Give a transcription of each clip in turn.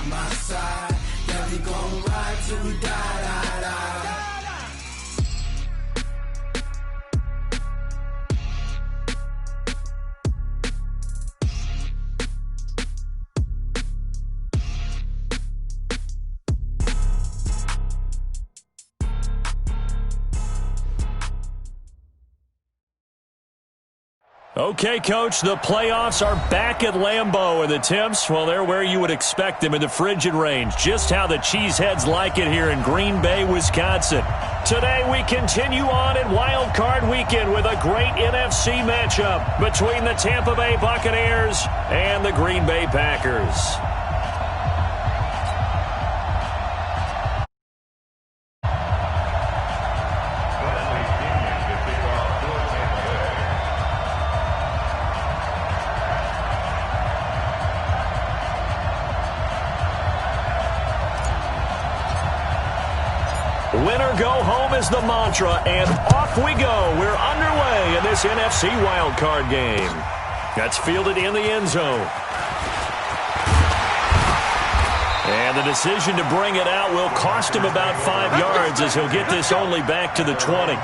my side. Yeah, we gon' ride till we die, die, die. Okay, Coach, the playoffs are back at Lambeau, and the temps, well, they're where you would expect them in the frigid range. Just how the Cheeseheads like it here in Green Bay, Wisconsin. Today, we continue on in Wild Card Weekend with a great NFC matchup between the Tampa Bay Buccaneers and the Green Bay Packers. Winner go home is the mantra, and off we go. We're underway in this NFC wildcard game. That's fielded in the end zone. And the decision to bring it out will cost him about 5 yards as he'll get this only back to the 20.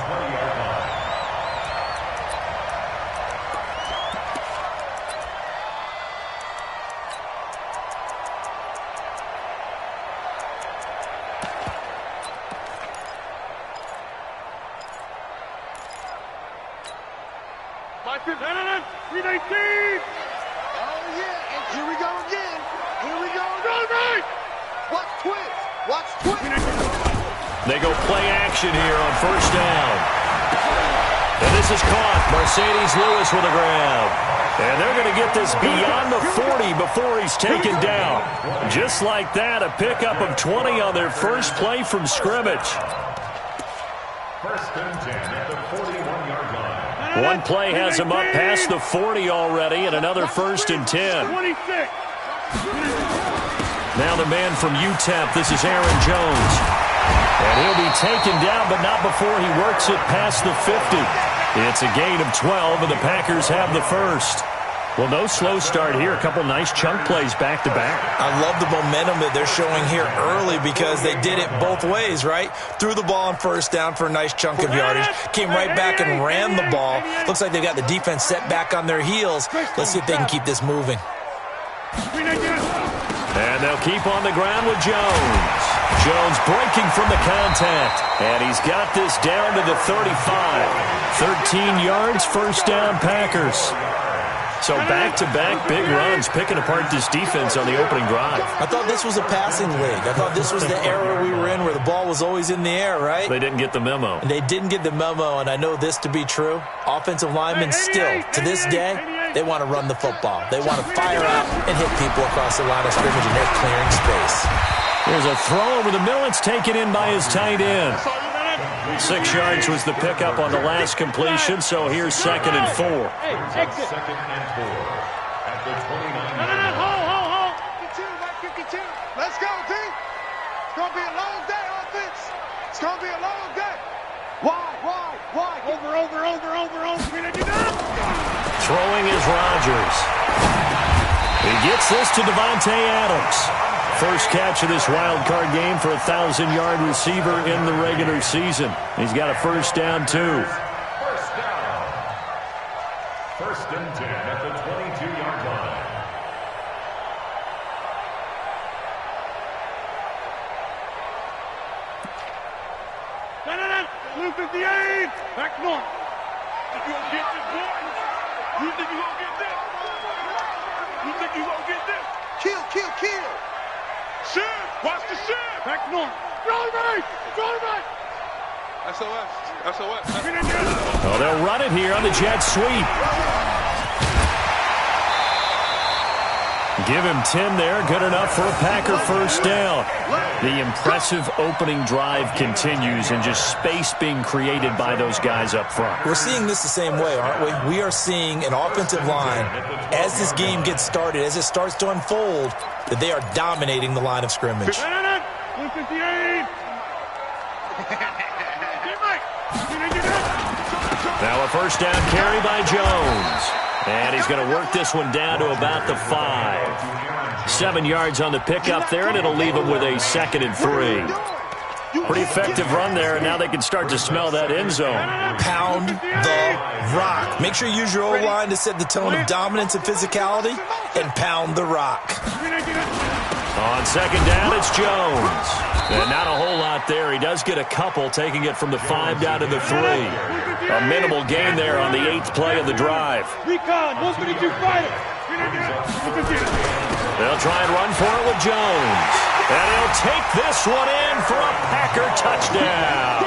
They go play action here on first down. And this is caught. Mercedes Lewis with a grab. And they're going to get this beyond the 40 before he's taken down. Just like that, a pickup of 20 on their first play from scrimmage. First and 10 at the 41-yard line. One play has him up past the 40 already, and another first and 10. 26. Now the man from UTEP, this is Aaron Jones. And he'll be taken down, but not before he works it past the 50. It's a gain of 12, and the Packers have the first. Well, no slow start here. A couple nice chunk plays back-to-back. I love the momentum that they're showing here early because they did it both ways, right? Threw the ball on first down for a nice chunk of yardage. Came right back and ran the ball. Looks like they've got the defense set back on their heels. Let's see if they can keep this moving. And they'll keep on the ground with Jones. Jones breaking from the contact. And he's got this down to the 35. 13 yards, first down, Packers. So back-to-back big runs, picking apart this defense on the opening drive. I thought this was a passing league. I thought this was the era we were in where the ball was always in the air, right? They didn't get the memo. And they didn't get the memo, and I know this to be true. Offensive linemen still, to this day, they want to run the football. They want to fire out and hit people across the line of scrimmage, and they're clearing space. There's a throw over the middle. It's taken in by his tight end. 6 yards was the pickup on the last completion, so here's 2nd and 4. Second and 4 at the 29-yard line. Hold. 52. Let's go, team. It's going to be a long day, offense. It's going to be a long day. Why? Over. Throwing is Rodgers. He gets this to Devontae Adams. First catch of this wild card game for a 1,000-yard receiver in the regular season. He's got a first down, too. First down. First and 10 at the 22-yard line. Blue 58. Back north. You going to get this, boy? You think you're going to get this? You think you're going to get this? Kill. Shift. Watch the shift. Back north. Throw right. SOS. Oh, they'll run it here on the jet sweep. Give him 10 there. Good enough for a Packer first down. The impressive opening drive continues, and just space being created by those guys up front. We're seeing this the same way, aren't we? We are seeing an offensive line, as this game gets started, as it starts to unfold, that they are dominating the line of scrimmage. Blue 58. Now a first down carry by Jones. And he's going to work this one down to about the 5. 7 yards on the pickup there, and it'll leave them with a 2nd and 3. Pretty effective run there, and now they can start to smell that end zone. Pound the rock. Make sure you use your O-line to set the tone of dominance and physicality, and pound the rock. On 2nd down, it's Jones. And not a whole lot there. He does get a couple, taking it from the 5 down to the 3. A minimal gain there on the 8th play of the drive. Recon, 132 fighter. They'll try and run for it with Jones. And he'll take this one in for a Packer touchdown.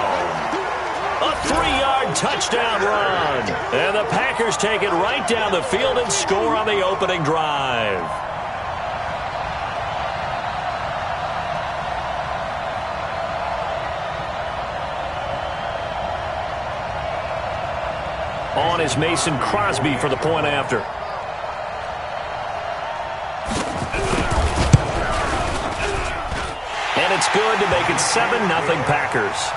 A 3-yard touchdown run. And the Packers take it right down the field and score on the opening drive. On is Mason Crosby for the point after. And it's good to make it 7-0 Packers.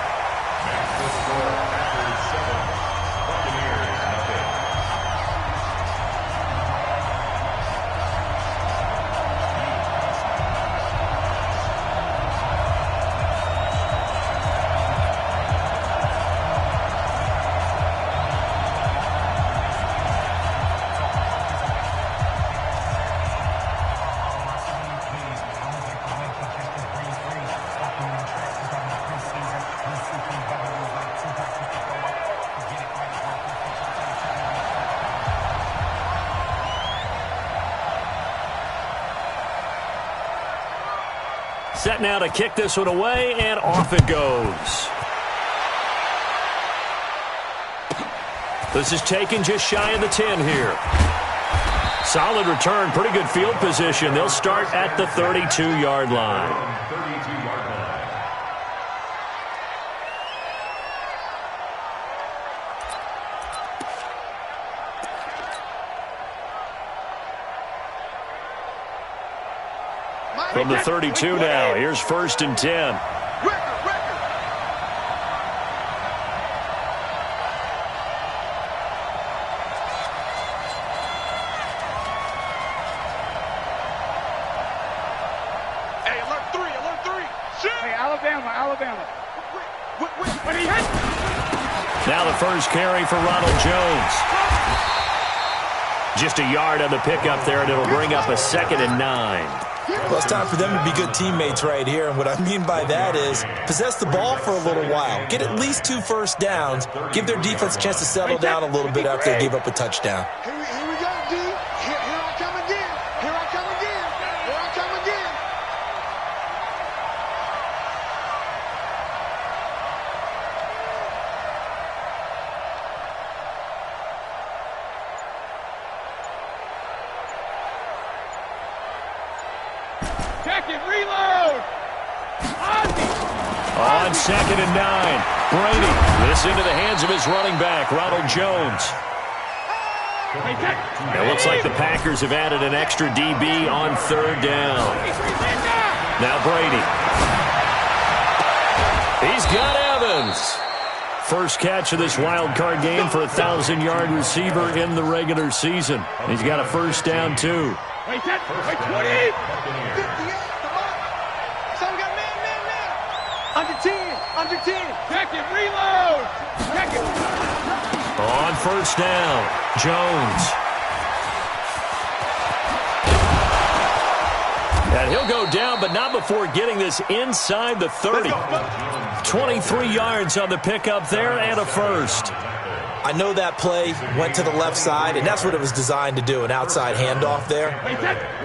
Set now to kick this one away, and off it goes. This is taken just shy of the 10 here. Solid return, pretty good field position. They'll start at the 32-yard line. From the 32 now, here's 1st and 10. Hey, alert 3. Shit. Hey, Alabama. When he hit. Now the first carry for Ronald Jones. Just a yard on the pickup there, and it'll bring up a 2nd and 9. Well, it's time for them to be good teammates right here. And what I mean by that is possess the ball for a little while. Get at least 2 first downs. Give their defense a chance to settle down a little bit after they give up a touchdown. Here we go, D. Here I come again. Check it, reload. On 2nd and 9, Brady. This into the hands of his running back, Ronald Jones. It looks like the Packers have added an extra DB on 3rd down. Now Brady. He's got Evans. First catch of this wild card game for a 1,000-yard receiver in the regular season. He's got a first down, too. Wait, 20. 58. So we got man. Under 10. Check it, reload. Check it. On 1st down, Jones. And he'll go down, but not before getting this inside the 30. 23 yards on the pickup there and a first. I know that play went to the left side, and that's what it was designed to do, an outside handoff there.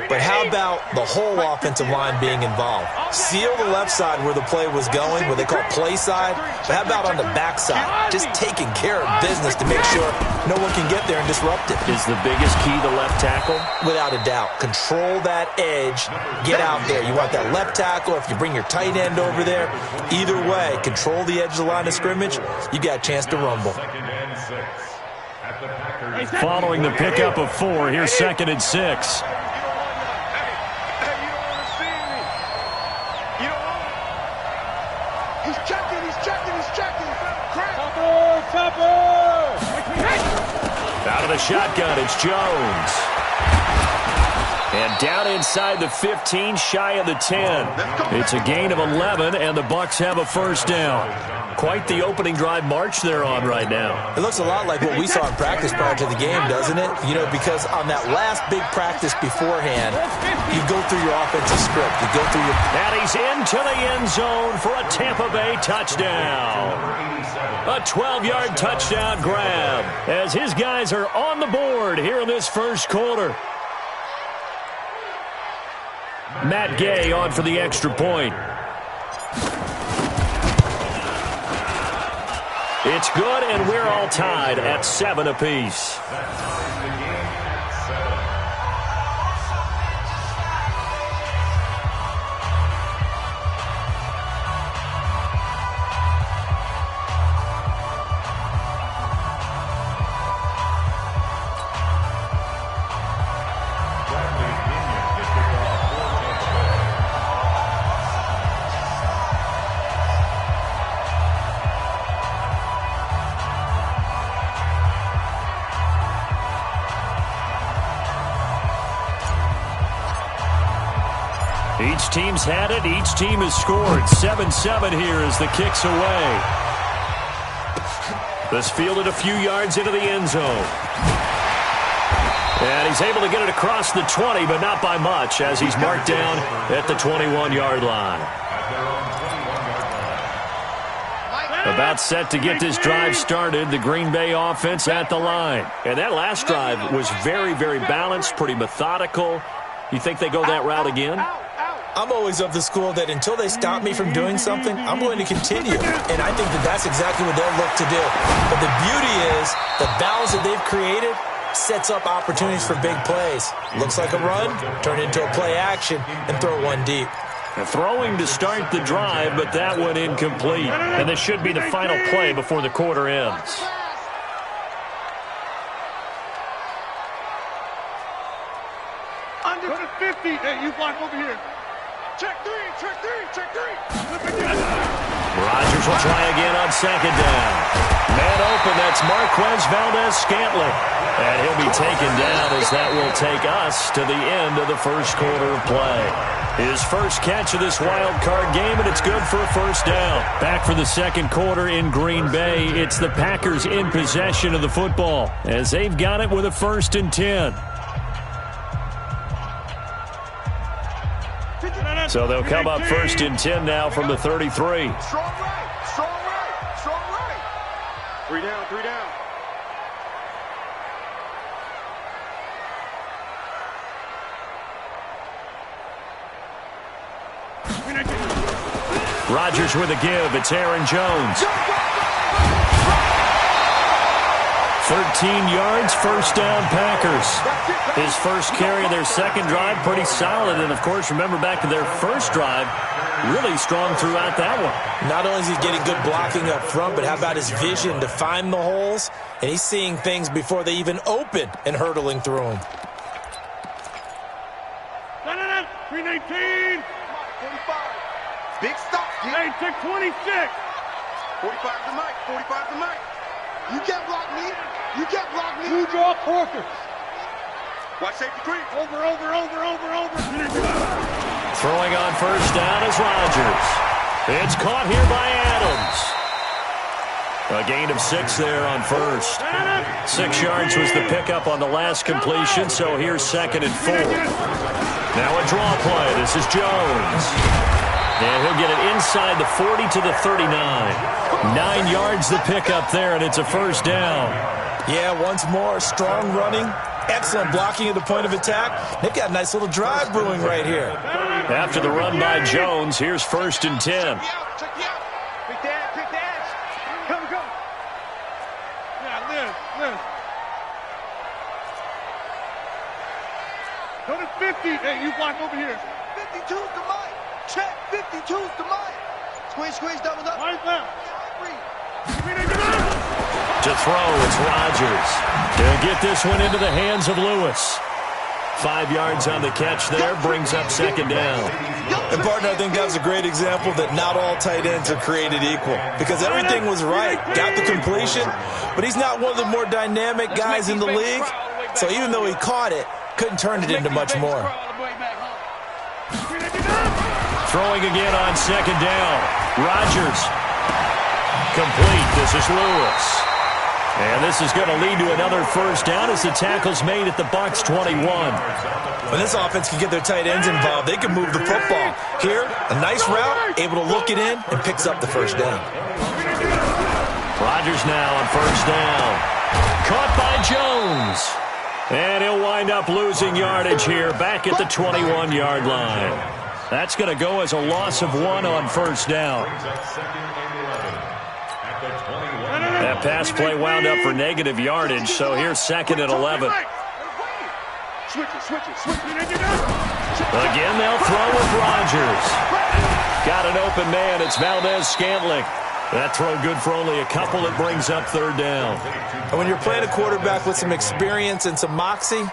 But how about the whole offensive line being involved? Seal the left side where the play was going, what they call play side. But how about on the back side? Just taking care of business to make sure no one can get there and disrupt it. Is the biggest key the left tackle? Without a doubt. Control that edge. Get out there. You want that left tackle. If you bring your tight end over there, either way, control the edge of the line of scrimmage, you got a chance to rumble. Following the pickup of 4, here's 2nd and 6. He's checking. Out of the shotgun, it's Jones. And down inside the 15, shy of the 10. It's a gain of 11, and the Bucs have a first down. Quite the opening drive march they're on right now. It looks a lot like what we saw in practice prior to the game, doesn't it? You know, because on that last big practice beforehand, you go through your offensive script. You go through your... And he's into the end zone for a Tampa Bay touchdown. A 12-yard touchdown grab as his guys are on the board here in this first quarter. Matt Gay on for the extra point. It's good, and we're all tied at 7 apiece. Each team's had it. Each team has scored. 7-7 here as the kick's away. This fielded a few yards into the end zone. And he's able to get it across the 20, but not by much as he's marked down at the 21-yard line. About set to get this drive started, the Green Bay offense at the line. And that last drive was very, very balanced, pretty methodical. You think they go that route again? I'm always of the school that until they stop me from doing something, I'm going to continue. And I think that that's exactly what they'll look to do. But the beauty is the balance that they've created sets up opportunities for big plays. Looks like a run, turn into a play action, and throw one deep. Throwing to start the drive, but that one incomplete. And this should be the final play before the quarter ends. Under the 50. Hey, you block over here. Check three, check three, check three. Rodgers will try again on second down. Man open, that's Marquez Valdez-Scantling. And he'll be taken down as that will take us to the end of the first quarter of play. His first catch of this wild card game, and it's good for a first down. Back for the second quarter in Green Bay. It's the Packers in possession of the football as they've got it with a 1st and 10. So they'll come up 1st and 10 now from the 33. Strong right, strong right, strong right. 3 down, 3 down. Rodgers with a give. It's Aaron Jones. 13 yards, first down Packers. His first carry of their second drive, pretty solid. And, of course, remember back to their first drive, really strong throughout that one. Not only is he getting good blocking up front, but how about his vision to find the holes? And he's seeing things before they even open and hurdling through them. 319. 45. Big stop. Hey, take 26. 45 to Mike. 45 to Mike. You can't block me. You can't block me. You draw Porter. Watch safety creep. Over. Throwing on first down is Rodgers. It's caught here by Adams. A gain of 6 there on first. 6 yards was the pickup on the last completion, so here's 2nd and 4. Now a draw play. This is Jones. And he'll get it inside the 40 to the 39. 9 yards the pickup there, and it's a first down. Yeah, once more, strong running, excellent blocking at the point of attack. They've got a nice little drive brewing right here. After the run by Jones, here's 1st and 10. Check you out. Big dash. Come. Yeah, live. Go to 50. Hey, you block over here. 52's to Mike. Check. 52's to Mike. Squeeze, double up. Right left. To throw, it's Rodgers. He'll get this one into the hands of Lewis. 5 yards on the catch there, brings up 2nd down. And, partner, I think that was a great example that not all tight ends are created equal. Because everything was right, got the completion, but he's not one of the more dynamic guys in the league. So even though he caught it, Couldn't turn it into much more. Throwing again on second down. Rodgers. Complete. This is Lewis. And this is going to lead to another first down as the tackle's made at the Bucs 21. When this offense can get their tight ends involved, they can move the football. Here, a nice route, able to look it in, and picks up the first down. Rodgers now on first down. Caught by Jones. And he'll wind up losing yardage here back at the 21-yard line. That's going to go as a loss of 1 on first down. That pass play wound up for negative yardage, so here's second and 11. Again, they'll throw with Rodgers. Got an open man. It's Valdez-Scantling. That throw good for only a couple. It brings up third down. And when you're playing a quarterback with some experience and some moxie,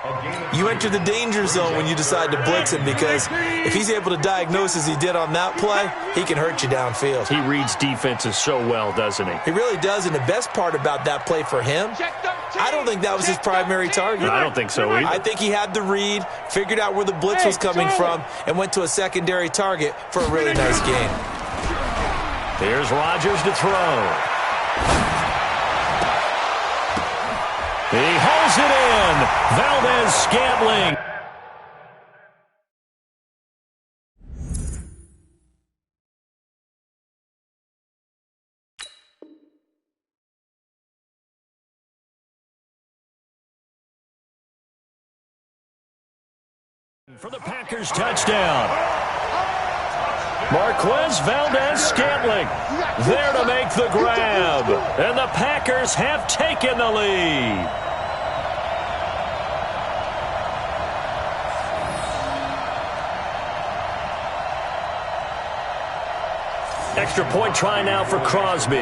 you enter the danger zone when you decide to blitz him, because if he's able to diagnose as he did on that play, he can hurt you downfield. He reads defenses so well, doesn't he? He really does, and the best part about that play for him, I don't think that was his primary target. I don't think so either. I think he had the read, figured out where the blitz was coming from, and went to a secondary target for a really nice game. Here's Rodgers to throw. He holds it in. Valdez-Scantling. For the Packers touchdown. Marquez Valdez-Scantling there to make the grab. And the Packers have taken the lead. Extra point try now for Crosby.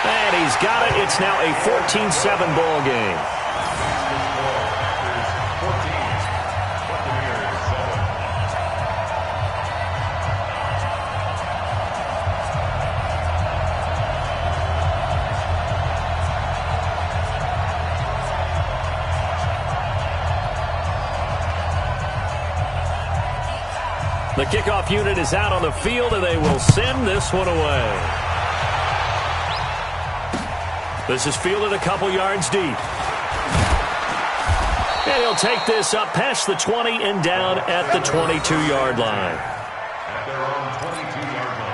And he's got it. It's now a 14-7 ball game. The kickoff unit is out on the field, and they will send this one away. This is fielded a couple yards deep. And he'll take this up past the 20 and down at the 22-yard line. At their own 22-yard line.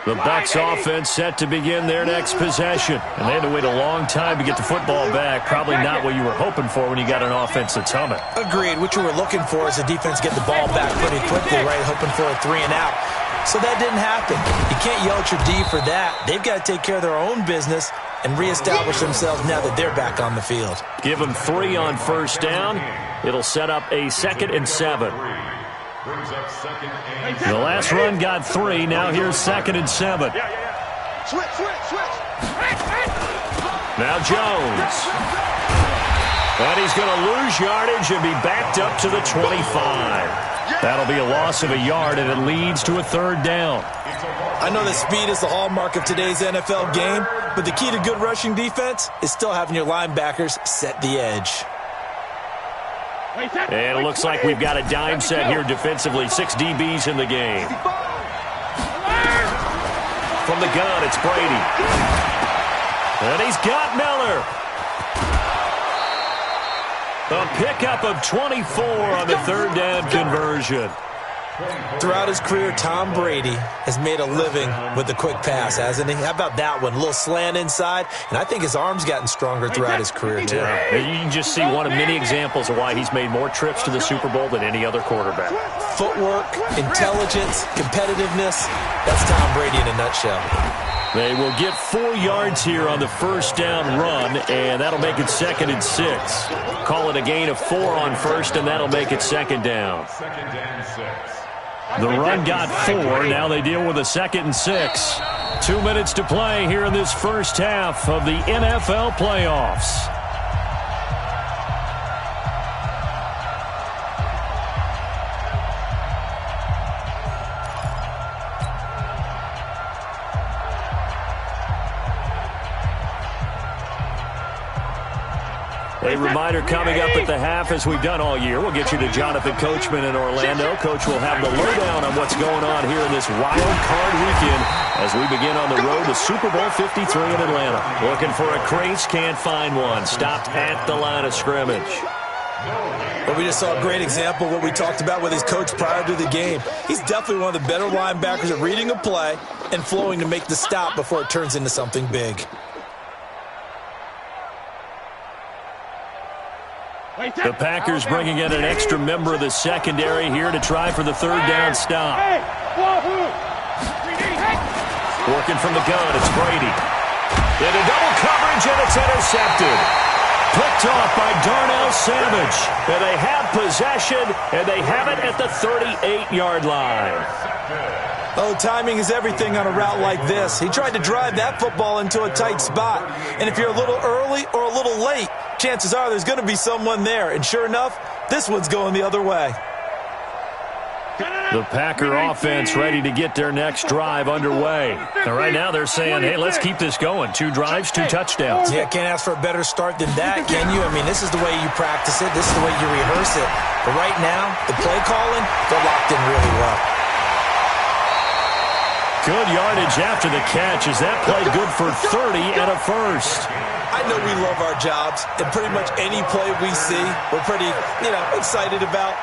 The Bucs offense set to begin their next possession. And they had to wait a long time to get the football back. Probably not what you were hoping for when you got an offense that's humming. Agreed. What you were looking for is the defense get the ball back pretty quickly, right? Hoping for a 3 and out. So that didn't happen. You can't yell at your D for that. They've got to take care of their own business and reestablish themselves now that they're back on the field. Give them 3 on first down. It'll set up a 2nd and 7. The last run got 3. Now here's 2nd and 7. Switch. Now Jones. And he's going to lose yardage and be backed up to the 25. That'll be a loss of a yard, and it leads to a 3rd down. I know that speed is the hallmark of today's NFL game, but the key to good rushing defense is still having your linebackers set the edge. And it looks like we've got a dime set here defensively. 6 DBs in the game. From the gun, it's Brady. And he's got Miller. A pickup of 24 on the 3rd down conversion. Throughout his career, Tom Brady has made a living with the quick pass, hasn't he? How about that one? A little slant inside, and I think his arm's gotten stronger throughout his career, too. Yeah, you can just see one of many examples of why he's made more trips to the Super Bowl than any other quarterback. Footwork, intelligence, competitiveness, that's Tom Brady in a nutshell. They will get 4 yards here on the first down run, and that'll make it 2nd and 6. Call it a gain of 4 on first, and that'll make it 2nd down. 2nd and 6. The run got 4. Now they deal with a 2nd and 6. 2 minutes to play here in this first half of the NFL playoffs. A reminder coming up at the half, as we've done all year. We'll get you to Jonathan Coachman in Orlando. Coach will have the lowdown on what's going on here in this wild card weekend as we begin on the road to Super Bowl 53 in Atlanta. Looking for a crease, can't find one. Stopped at the line of scrimmage. Well, we just saw a great example of what we talked about with his coach prior to the game. He's definitely one of the better linebackers at reading a play and flowing to make the stop before it turns into something big. The Packers bringing in an extra member of the secondary here to try for the third down stop. Working from the gun, it's Brady. Into double coverage, and it's intercepted. Picked off by Darnell Savage. And they have possession, and they have it at the 38-yard line. Oh, timing is everything on a route like this. He tried to drive that football into a tight spot. And if you're a little early or a little late, chances are there's going to be someone there. And sure enough, this one's going the other way. The Packer offense ready to get their next drive underway. And right now they're saying, hey, let's keep this going. 2 drives, 2 touchdowns. Yeah, can't ask for a better start than that, can you? I mean, this is the way you practice it. This is the way you rehearse it. But right now, the play calling, they're locked in really well. Good yardage after the catch. Is that play good for 30 and a first? I know we love our jobs, and pretty much any play we see, we're pretty, excited about.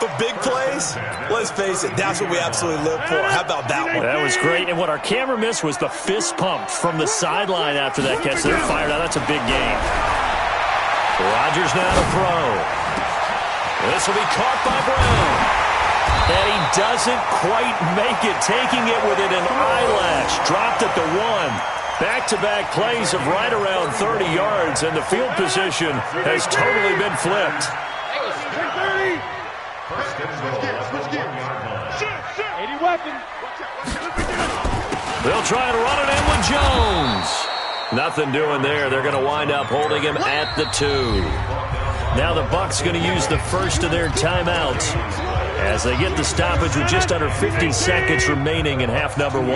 But big plays, let's face it, that's what we absolutely live for. How about that one? That was great. And what our camera missed was the fist pump from the sideline after that catch. They're fired out. That's a big game. Rodgers now to throw. This will be caught by Brown. And he doesn't quite make it, taking it within an eyelash. Dropped at the 1. Back-to-back plays of right around 30 yards, and the field position has totally been flipped. They'll try to run it in with Jones. Nothing doing there. They're going to wind up holding him at the 2. Now the Bucs going to use the first of their timeouts as they get the stoppage with just under 50 seconds remaining in half number 1.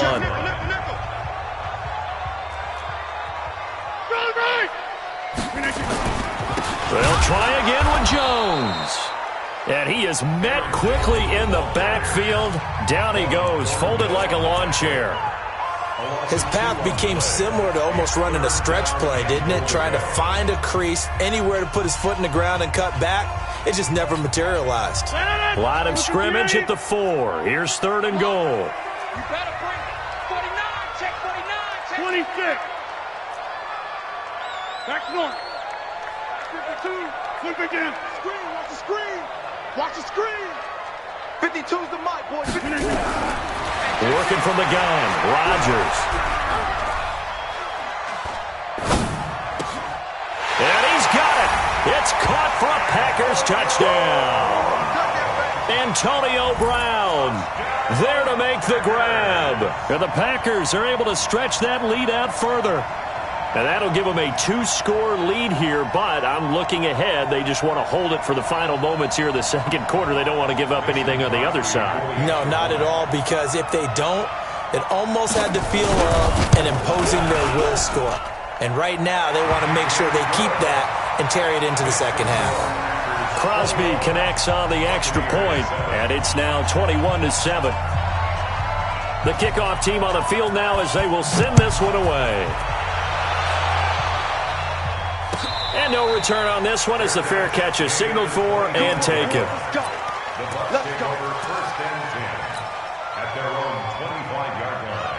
They'll try again with Jones. And he is met quickly in the backfield. Down he goes, folded like a lawn chair. His path became similar to almost running a stretch play, didn't it? Trying to find a crease, anywhere to put his foot in the ground and cut back. It just never materialized. Line of scrimmage at the 4. Here's 3rd and goal. You better bring 49, check 49, check 26. Back one. 52, flip again. Screen, watch the screen. Watch the screen. 52's the mic, boys. Working from the gun, Rodgers. And he's got it. It's caught for a Packers touchdown. Antonio Brown there to make the grab. And the Packers are able to stretch that lead out further. And that'll give them a 2-score lead here, but I'm looking ahead. They just want to hold it for the final moments here in the second quarter. They don't want to give up anything on the other side. No, not at all, because if they don't, it almost had the feel of an imposing their will score. And right now, they want to make sure they keep that and carry it into the second half. Crosby connects on the extra point, and it's now 21-7. The kickoff team on the field now as they will send this one away. And no return on this one as the fair catch is signaled for and taken. Let's go. First and 10 at their own 25-yard line.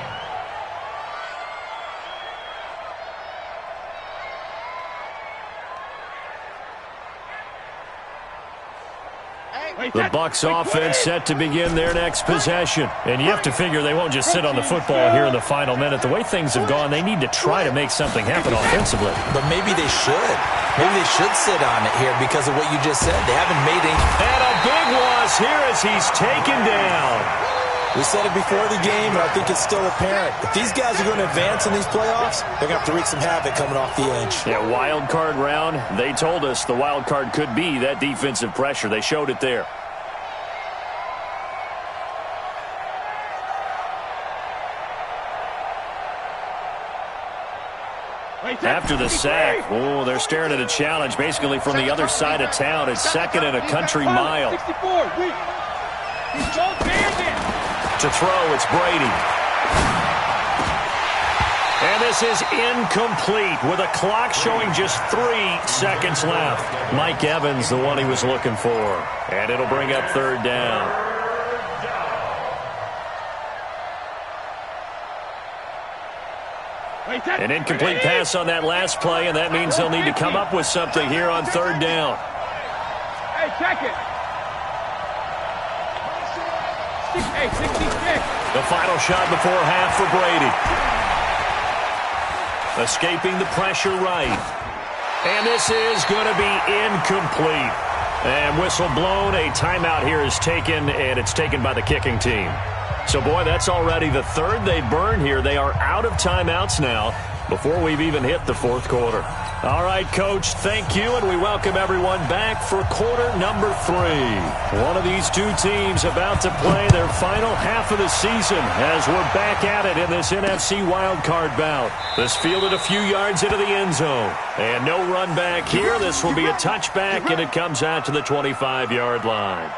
The Bucs offense set to begin their next possession. And you have to figure they won't just sit on the football here in the final minute. The way things have gone, they need to try to make something happen offensively. But maybe they should. Maybe they should sit on it here because of what you just said. They haven't made any. And a big loss here as he's taken down. We said it before the game, and I think it's still apparent. If these guys are going to advance in these playoffs, they're going to have to wreak some havoc coming off the edge. Yeah, wild card round. They told us the wild card could be that defensive pressure. They showed it there. After the sack, oh, they're staring at a challenge basically from the other side of town. It's second and a country mile. To throw, it's Brady. And this is incomplete with a clock showing just 3 seconds left. Mike Evans, the one he was looking for. And it'll bring up third down. An incomplete pass on that last play, and that means they'll need to come up with something here on third down. Hey, check it. Hey, 66. The final shot before half for Brady. Escaping the pressure right. And this is going to be incomplete. And whistle blown. A timeout here is taken, and it's taken by the kicking team. So, boy, that's already the third they've burned here. They are out of timeouts now before we've even hit the fourth quarter. All right, Coach, thank you, and we welcome everyone back for quarter number 3. One of these two teams about to play their final half of the season as we're back at it in this NFC wildcard bout. This fielded a few yards into the end zone. And no run back here. This will be a touchback, and it comes out to the 25-yard line.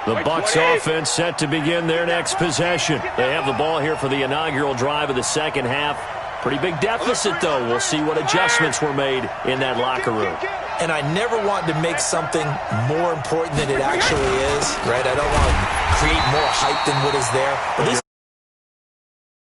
The Bucs offense set to begin their next possession. They have the ball here for the inaugural drive of the second half. Pretty big deficit, though. We'll see what adjustments were made in that locker room. And I never want to make something more important than it actually is, right? I don't want to create more hype than what is there. But this